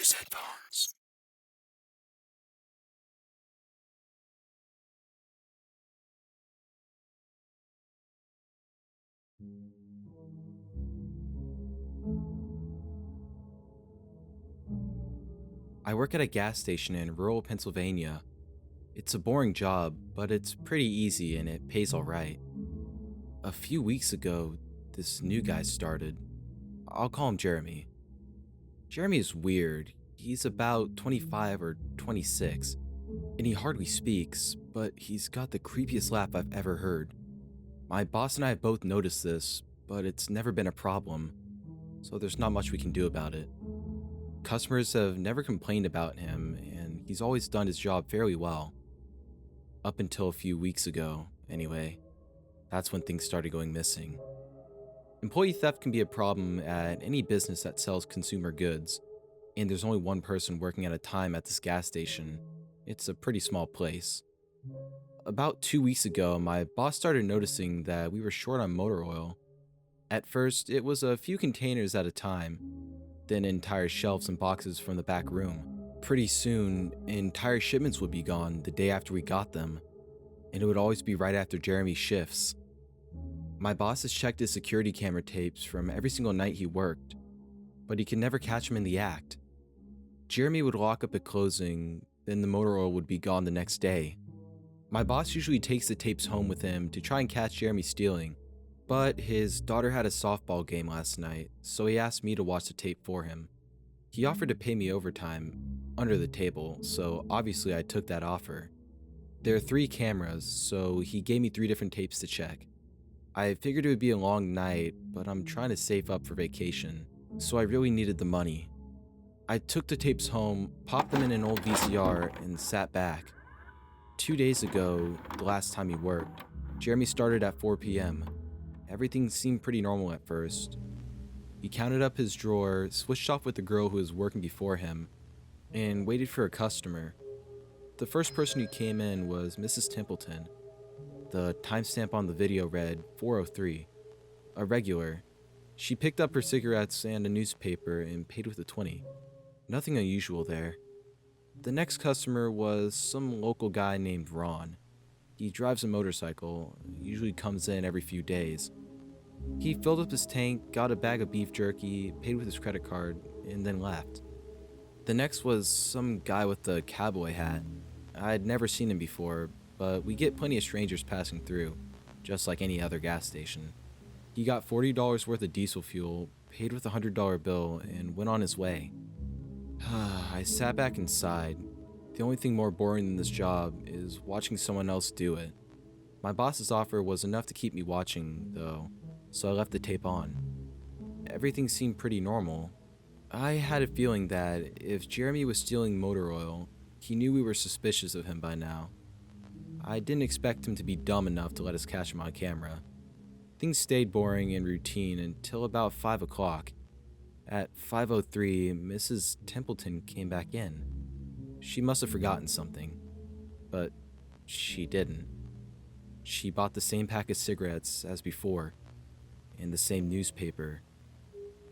use headphones. I work at a gas station in rural Pennsylvania. It's a boring job, but it's pretty easy and it pays alright. A few weeks ago, this new guy started. I'll call him Jeremy. Jeremy is weird. He's about 25 or 26, and he hardly speaks, but he's got the creepiest laugh I've ever heard. My boss and I have both noticed this, but it's never been a problem, so there's not much we can do about it. Customers have never complained about him, and he's always done his job fairly well. Up until a few weeks ago, anyway. That's when things started going missing. Employee theft can be a problem at any business that sells consumer goods, and there's only one person working at a time at this gas station. It's a pretty small place. About 2 weeks ago, my boss started noticing that we were short on motor oil. At first, it was a few containers at a time, then entire shelves and boxes from the back room. Pretty soon, entire shipments would be gone the day after we got them, and it would always be right after Jeremy's shifts. My boss has checked his security camera tapes from every single night he worked, but he could never catch him in the act. Jeremy would lock up at closing, then the motor oil would be gone the next day. My boss usually takes the tapes home with him to try and catch Jeremy stealing, but his daughter had a softball game last night, so he asked me to watch the tape for him. He offered to pay me overtime, under the table, so obviously I took that offer. There are 3 cameras, so he gave me 3 different tapes to check. I figured it would be a long night, but I'm trying to save up for vacation, so I really needed the money. I took the tapes home, popped them in an old VCR, and sat back. 2 days ago, the last time he worked, Jeremy started at 4 p.m. Everything seemed pretty normal at first. He counted up his drawer, switched off with the girl who was working before him, and waited for a customer. The first person who came in was Mrs. Templeton. The timestamp on the video read 4:03. A regular. She picked up her cigarettes and a newspaper and paid with a 20. Nothing unusual there. The next customer was some local guy named Ron. He drives a motorcycle, usually comes in every few days. He filled up his tank, got a bag of beef jerky, paid with his credit card, and then left. The next was some guy with a cowboy hat. I'd never seen him before, but we get plenty of strangers passing through, just like any other gas station. He got $40 worth of diesel fuel, paid with a $100 bill, and went on his way. I sat back inside. The only thing more boring than this job is watching someone else do it. My boss's offer was enough to keep me watching, though, so I left the tape on. Everything seemed pretty normal. I had a feeling that if Jeremy was stealing motor oil, he knew we were suspicious of him by now. I didn't expect him to be dumb enough to let us catch him on camera. Things stayed boring and routine until about 5 o'clock. At 5:03, Mrs. Templeton came back in. She must have forgotten something, but she didn't. She bought the same pack of cigarettes as before, and the same newspaper.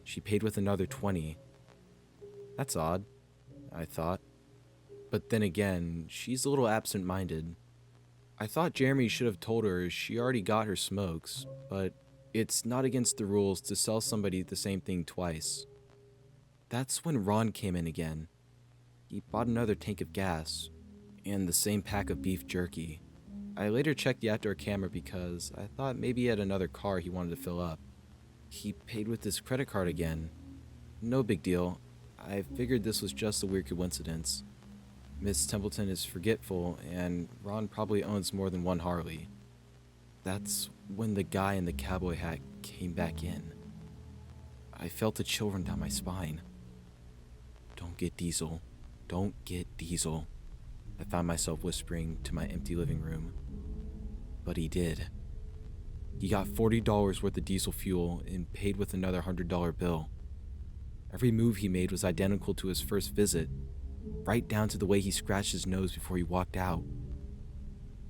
She paid with another 20. That's odd, I thought. But then again, she's a little absent-minded. I thought Jeremy should have told her she already got her smokes, but it's not against the rules to sell somebody the same thing twice. That's when Ron came in again. He bought another tank of gas, and the same pack of beef jerky. I later checked the outdoor camera because I thought maybe he had another car he wanted to fill up. He paid with his credit card again. No big deal. I figured this was just a weird coincidence. Miss Templeton is forgetful, and Ron probably owns more than one Harley. That's when the guy in the cowboy hat came back in. I felt a chill run down my spine. Don't get Diesel. Don't get Diesel. I found myself whispering to my empty living room. But he did. He got $40 worth of diesel fuel and paid with another $100 bill. Every move he made was identical to his first visit, right down to the way he scratched his nose before he walked out.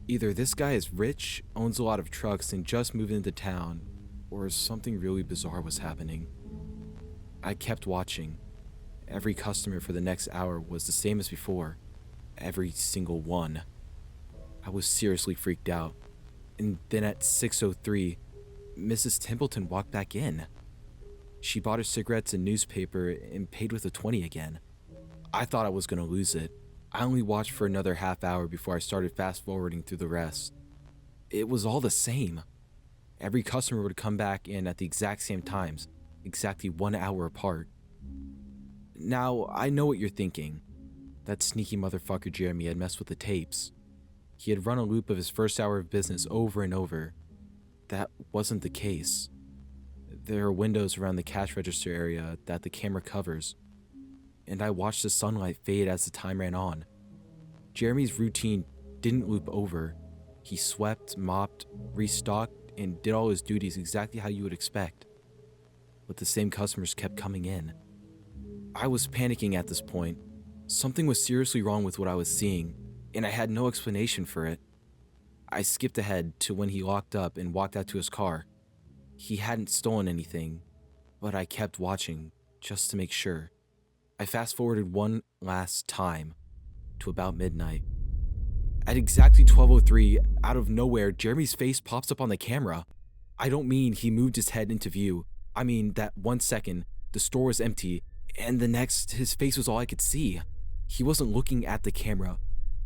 Either this guy is rich, owns a lot of trucks, and just moved into town, or something really bizarre was happening. I kept watching, Every customer for the next hour was the same as before. Every single one. I was seriously freaked out. And then at 6:03, Mrs. Templeton walked back in. She bought her cigarettes and newspaper and paid with a 20 again. I thought I was going to lose it. I only watched for another half hour before I started fast forwarding through the rest. It was all the same. Every customer would come back in at the exact same times, exactly 1 hour apart. Now, I know what you're thinking. That sneaky motherfucker Jeremy had messed with the tapes. He had run a loop of his first hour of business over and over. That wasn't the case. There are windows around the cash register area that the camera covers, and I watched the sunlight fade as the time ran on. Jeremy's routine didn't loop over. He swept, mopped, restocked, and did all his duties exactly how you would expect. But the same customers kept coming in. I was panicking at this point. Something was seriously wrong with what I was seeing, and I had no explanation for it. I skipped ahead to when he locked up and walked out to his car. He hadn't stolen anything, but I kept watching just to make sure. I fast-forwarded one last time to about midnight. At exactly 12:03, out of nowhere, Jeremy's face pops up on the camera. I don't mean he moved his head into view. I mean that 1 second, the store was empty, and the next, his face was all I could see. He wasn't looking at the camera.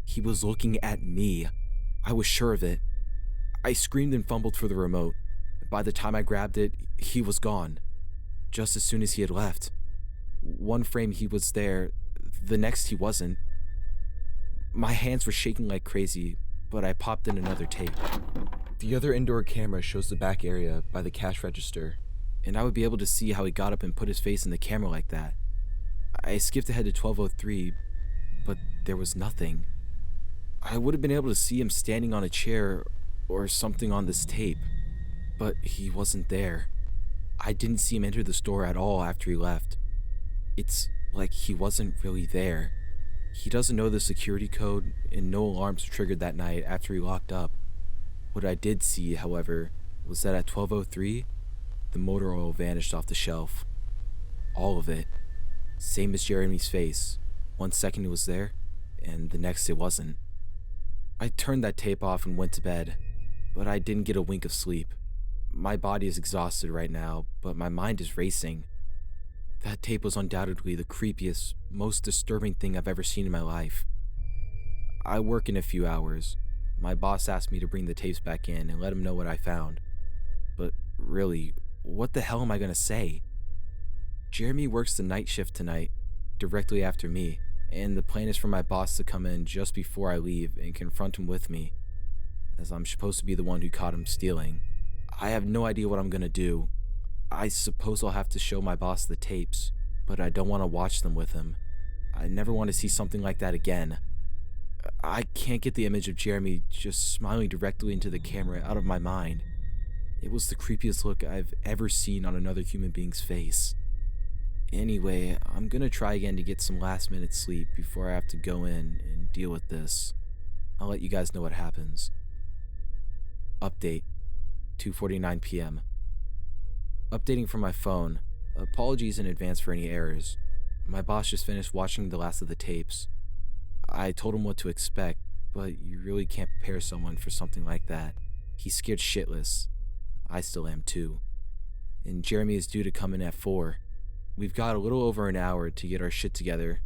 He was looking at me. I was sure of it. I screamed and fumbled for the remote. By the time I grabbed it, he was gone. Just as soon as he had left. One frame he was there, the next he wasn't. My hands were shaking like crazy, but I popped in another tape. The other indoor camera shows the back area by the cash register, and I would be able to see how he got up and put his face in the camera like that. I skipped ahead to 12:03, but there was nothing. I would have been able to see him standing on a chair or something on this tape, but he wasn't there. I didn't see him enter the store at all after he left. It's like he wasn't really there. He doesn't know the security code, and no alarms were triggered that night after he locked up. What I did see, however, was that at 12:03, the motor oil vanished off the shelf. All of it. Same as Jeremy's face. 1 second it was there, and the next it wasn't. I turned that tape off and went to bed, but I didn't get a wink of sleep. My body is exhausted right now, but my mind is racing. That tape was undoubtedly the creepiest, most disturbing thing I've ever seen in my life. I work in a few hours. My boss asked me to bring the tapes back in and let him know what I found. But really, what the hell am I gonna say? Jeremy works the night shift tonight, directly after me, and the plan is for my boss to come in just before I leave and confront him with me, as I'm supposed to be the one who caught him stealing. I have no idea what I'm gonna do. I suppose I'll have to show my boss the tapes, but I don't want to watch them with him. I never want to see something like that again. I can't get the image of Jeremy just smiling directly into the camera out of my mind. It was the creepiest look I've ever seen on another human being's face. Anyway, I'm gonna try again to get some last minute sleep before I have to go in and deal with this. I'll let you guys know what happens. Update, 2:49 p.m. Updating from my phone. Apologies in advance for any errors. My boss just finished watching the last of the tapes. I told him what to expect, but you really can't prepare someone for something like that. He's scared shitless. I still am too. And Jeremy is due to come in at 4. We've got a little over an hour to get our shit together,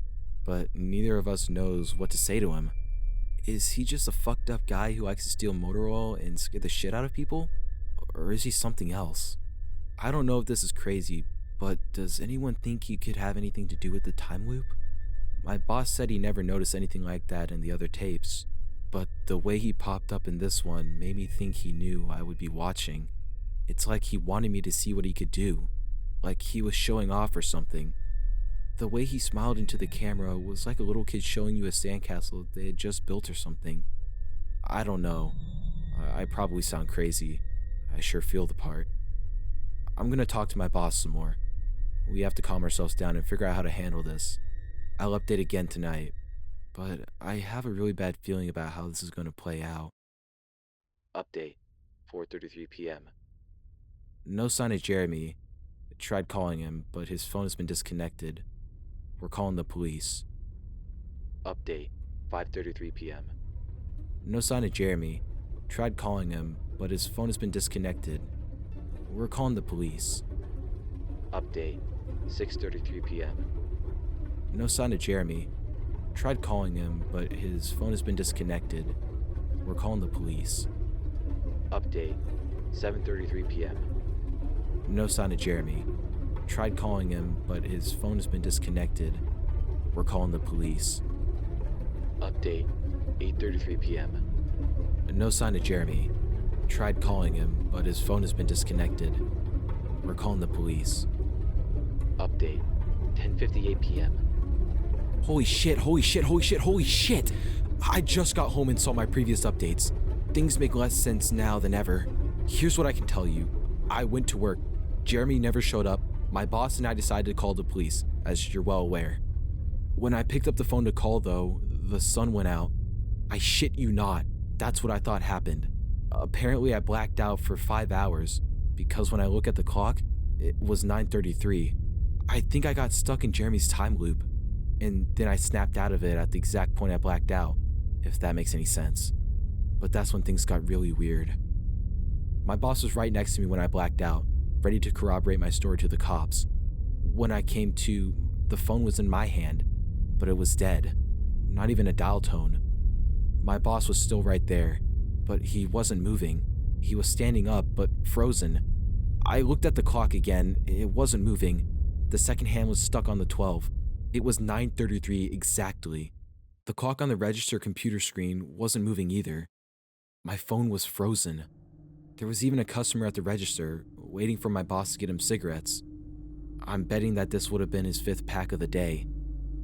but neither of us knows what to say to him. Is he just a fucked up guy who likes to steal motor oil and scare the shit out of people? Or is he something else? I don't know if this is crazy, but does anyone think he could have anything to do with the time loop? My boss said he never noticed anything like that in the other tapes, but the way he popped up in this one made me think he knew I would be watching. It's like he wanted me to see what he could do, like he was showing off or something. The way he smiled into the camera was like a little kid showing you a sandcastle they had just built or something. I don't know. I probably sound crazy. I sure feel the part. I'm gonna talk to my boss some more. We have to calm ourselves down and figure out how to handle this. I'll update again tonight, but I have a really bad feeling about how this is gonna play out. Update, 4:33 p.m. No sign of Jeremy. I tried calling him, but his phone has been disconnected. We're calling the police. Update, 5:33 p.m. No sign of Jeremy. Tried calling him, but his phone has been disconnected. We're calling the police. Update, 6:33 p.m. No sign of Jeremy. Tried calling him, but his phone has been disconnected. We're calling the police. Update, 7:33 p.m. No sign of Jeremy. Tried calling him, but his phone has been disconnected. We're calling the police. Update, 8:33 p.m. No sign of Jeremy. Tried calling him, but his phone has been disconnected. We're calling the police. Update, 10:58 p.m. Holy shit, holy shit, holy shit, holy shit! I just got home and saw my previous updates. Things make less sense now than ever. Here's what I can tell you. I went to work. Jeremy never showed up. My boss and I decided to call the police, as you're well aware. When I picked up the phone to call, though, the sun went out. I shit you not. That's what I thought happened. Apparently, I blacked out for 5 hours, because when I look at the clock, it was 9:33. I think I got stuck in Jeremy's time loop, and then I snapped out of it at the exact point I blacked out, if that makes any sense. But that's when things got really weird. My boss was right next to me when I blacked out, ready to corroborate my story to the cops. When I came to, the phone was in my hand, but it was dead. Not even a dial tone. My boss was still right there, but he wasn't moving. He was standing up, but frozen. I looked at the clock again. It wasn't moving. The second hand was stuck on the 12. It was 9:33 exactly. The clock on the register computer screen wasn't moving either. My phone was frozen. There was even a customer at the register, waiting for my boss to get him cigarettes. I'm betting that this would have been his 5th pack of the day.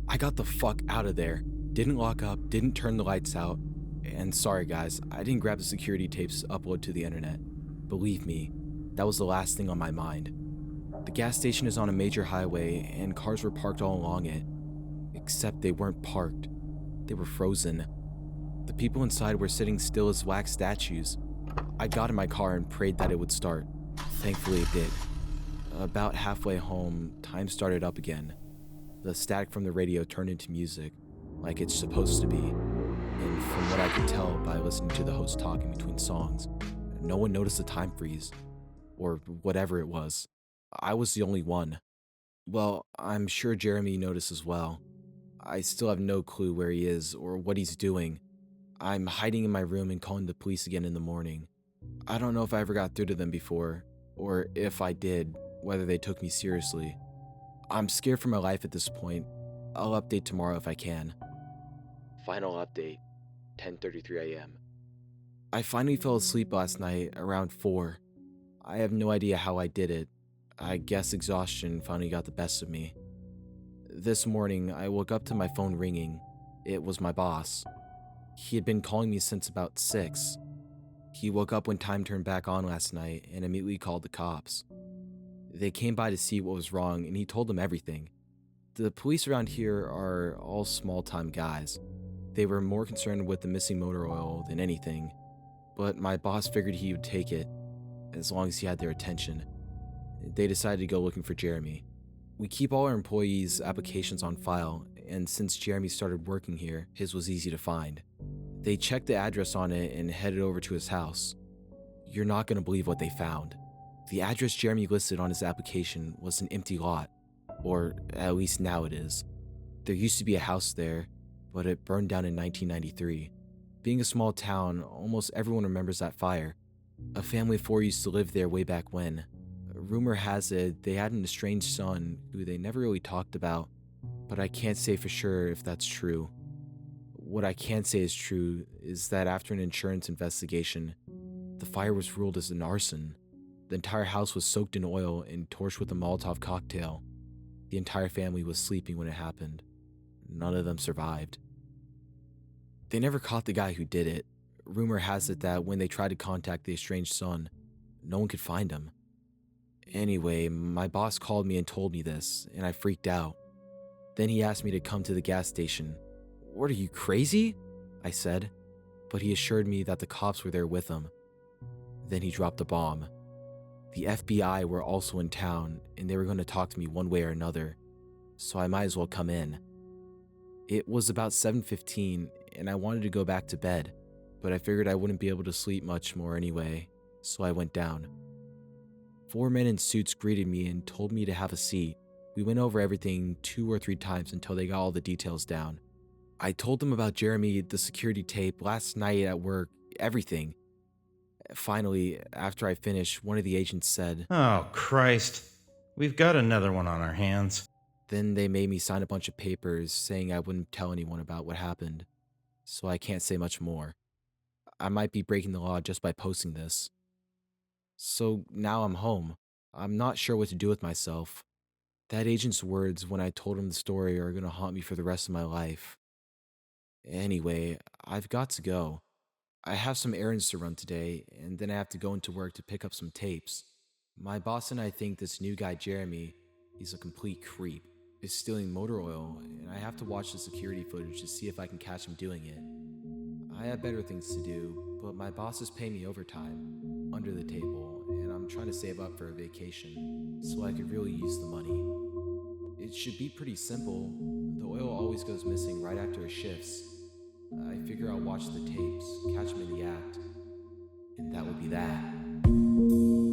I got the fuck out of there. Didn't lock up, didn't turn the lights out. And sorry guys, I didn't grab the security tapes to upload to the internet. Believe me, that was the last thing on my mind. The gas station is on a major highway and cars were parked all along it. Except they weren't parked. They were frozen. The people inside were sitting still as wax statues. I got in my car and prayed that it would start. Thankfully it did. About halfway home, time started up again. The static from the radio turned into music, like it's supposed to be. And from what I could tell by listening to the host talking between songs, no one noticed the time freeze. Or whatever it was. I was the only one. Well, I'm sure Jeremy noticed as well. I still have no clue where he is or what he's doing. I'm hiding in my room and calling the police again in the morning. I don't know if I ever got through to them before, or if I did, whether they took me seriously. I'm scared for my life at this point. I'll update tomorrow if I can. Final update, 10:33 a.m. I finally fell asleep last night around 4. I have no idea how I did it. I guess exhaustion finally got the best of me. This morning, I woke up to my phone ringing. It was my boss. He had been calling me since about 6. He woke up when time turned back on last night and immediately called the cops. They came by to see what was wrong and he told them everything. The police around here are all small-time guys. They were more concerned with the missing motor oil than anything, but my boss figured he would take it as long as he had their attention. They decided to go looking for Jeremy. We keep all our employees' applications on file, and since Jeremy started working here, his was easy to find. They checked the address on it and headed over to his house. You're not going to believe what they found. The address Jeremy listed on his application was an empty lot, or at least now it is. There used to be a house there, but it burned down in 1993. Being a small town, almost everyone remembers that fire. A family of 4 used to live there way back when. Rumor has it they had an estranged son who they never really talked about, but I can't say for sure if that's true. What I can say is true is that after an insurance investigation, the fire was ruled as an arson. The entire house was soaked in oil and torched with a Molotov cocktail. The entire family was sleeping when it happened. None of them survived. They never caught the guy who did it. Rumor has it that when they tried to contact the estranged son, no one could find him. Anyway, my boss called me and told me this, and I freaked out. Then he asked me to come to the gas station. "What, are you crazy?" I said, but he assured me that the cops were there with him. Then he dropped the bomb. The FBI were also in town, and they were going to talk to me one way or another. so I might as well come in. It was about 7:15 and I wanted to go back to bed, but I figured I wouldn't be able to sleep much more anyway, so I went down. 4 men in suits greeted me and told me to have a seat. We went over everything 2 or 3 times until they got all the details down. I told them about Jeremy, the security tape, last night at work, everything. Finally, after I finished, one of the agents said, Oh, Christ. We've got another one on our hands. then they made me sign a bunch of papers saying I wouldn't tell anyone about what happened, so I can't say much more. I might be breaking the law just by posting this. So now I'm home. I'm not sure what to do with myself. That agent's words when I told him the story are gonna haunt me for the rest of my life. Anyway, I've got to go. I have some errands to run today, and then I have to go into work to pick up some tapes. My boss and I think this new guy, Jeremy, he's a complete creep, is stealing motor oil, and I have to watch the security footage to see if I can catch him doing it. I have better things to do, but my boss is paying me overtime, under the table, and I'm trying to save up for a vacation, so I could really use the money. It should be pretty simple. The oil always goes missing right after his shifts. I figure I'll watch the tapes, catch him in the act, and that would be that.